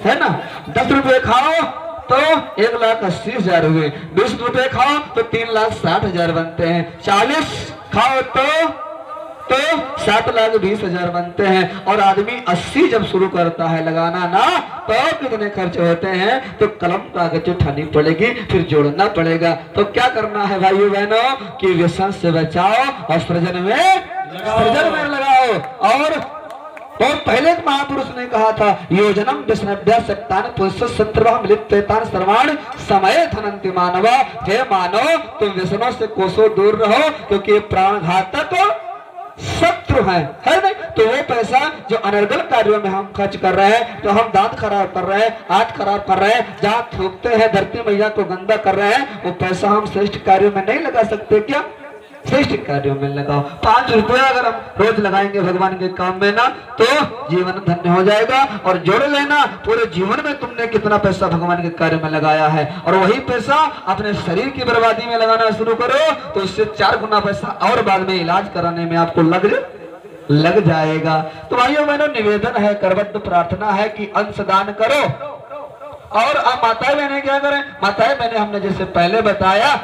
है ना। 10 रुपए खाओ तो 1,80,000 हुए, 20 रुपए खाओ तो 3,60,000 बनते हैं, 40 खाओ तो 7,20,000 बनते हैं। और आदमी 80 जब शुरू करता है लगाना ना, तो कितने खर्च होते हैं, तो कलम कागज उठानी पड़ेगी, फिर जोड़ना पड़ेगा। तो क्या करना है भाइयों बहनों कि व्यसन से बचाओ और सृजन में लगाओ। और तो पहले महापुरुष ने कहा था योजनम व्यसनाभ्यासक्तान पुरुषः मिलित्वेतान सर्वाण समय धनंति मानवा। हे मानव, तुम व्यसनों से कोसों दूर रहो, क्योंकि प्राण घातक शत्रु है नहीं। तो वो पैसा जो अनर्गल कार्यों में हम खर्च कर रहे हैं, तो हम दांत खराब कर रहे हैं, हाथ खराब कर रहे हैं, जहाँ थूकते हैं धरती मैया को गंदा कर रहे हैं, वो पैसा हम श्रेष्ठ कार्यों में नहीं लगा सकते क्या? श्रेष्ठ कार्यों में लगाओ। 5 रुपया अगर हम रोज लगाएंगे भगवान के काम में ना, तो जीवन धन्य हो जाएगा। और जोड़ लेना पूरे जीवन में तुमने कितना पैसा भगवान के कार्य में लगाया है, और वही पैसा अपने शरीर की बर्बादी में लगाना शुरू करो, तो उससे 4 गुना पैसा और बाद में इलाज कराने में आपको लग जाएगा। तो भाइयों बहनों, निवेदन है, करबद्ध प्रार्थना है कि अंशदान करो। और अब माताएं बहनें क्या करें? माताएं बहनें हमने जैसे पहले बताया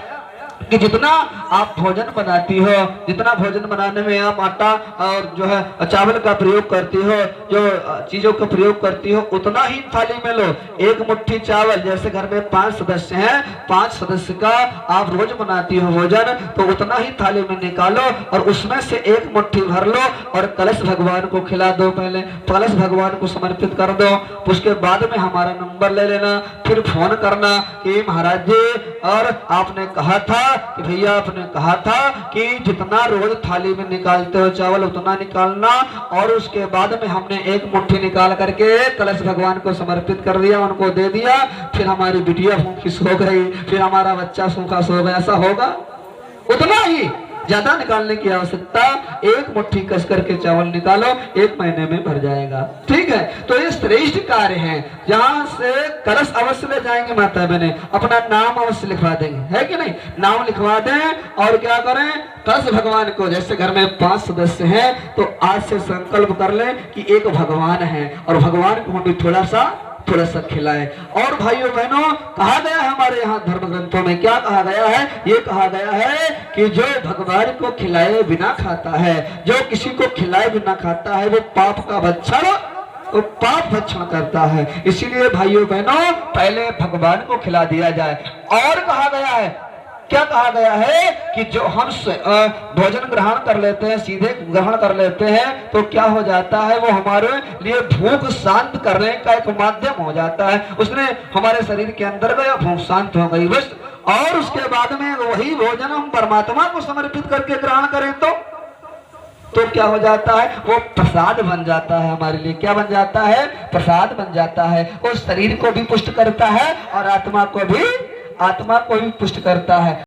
कि जितना आप भोजन बनाती हो, जितना भोजन बनाने में आप आटा और जो है चावल का प्रयोग करती हो, जो चीजों का प्रयोग करती हो, उतना ही थाली में लो। 1 मुट्ठी चावल, जैसे घर में 5 सदस्य हैं, 5 सदस्य का आप रोज बनाती हो भोजन, तो उतना ही थाली में निकालो और उसमें से 1 मुट्ठी भर लो और कलश भगवान को खिला दो। पहले कलश भगवान को समर्पित कर दो, उसके बाद में हमारा नंबर ले लेना, फिर फोन करना कि महाराज जी, और आपने कहा था कि भैया आपने कहा था कि जितना रोज थाली में निकालते हो चावल उतना निकालना। और उसके बाद में हमने 1 मुट्ठी निकाल करके कलश भगवान को समर्पित कर दिया, उनको दे दिया। फिर हमारी बिटिया भूखी सो गई, फिर हमारा बच्चा सूखा सो गया, ऐसा होगा? उतना ही, ज्यादा निकालने की आवश्यकता, 1 मुट्ठी कस करके चावल निकालो, 1 महीने में भर जाएगा। ठीक है, तो ये श्रेष्ठ कार्य है। जहां से कलश अवश्य ले जाएंगे माता बहने, अपना नाम अवश्य लिखवा देंगे, है कि नहीं? नाम लिखवा दें और क्या करें, कलश भगवान को, जैसे घर में 5 सदस्य हैं, तो आज से संकल्प कर लें कि एक भगवान है और भगवान को हम भी थोड़ा सा खिलाएं। और भाइयों बहनों, कहा गया है हमारे यहाँ धर्म ग्रंथों में, क्या कहा गया है? ये कहा गया है कि जो भगवान को खिलाए बिना खाता है, जो किसी को खिलाए बिना खाता है, वो पाप का भक्षण, वो पाप भक्षण करता है। इसीलिए भाइयों बहनों, पहले भगवान को खिला दिया जाए। और कहा गया है, क्या कहा गया है कि जो हम भोजन ग्रहण कर लेते हैं, सीधे ग्रहण कर लेते हैं, तो क्या हो जाता है, वो हमारे लिए भूख शांत करने का एक माध्यम हो जाता है। उसने हमारे शरीर के अंदर गया, भूख शांत हो गई बस। और उसके बाद में वही भोजन हम परमात्मा को समर्पित करके ग्रहण करें तो क्या हो जाता है, वो प्रसाद बन जाता है हमारे लिए। क्या बन जाता है? प्रसाद बन जाता है। वो शरीर को भी पुष्ट करता है और आत्मा को भी पुष्ट करता है।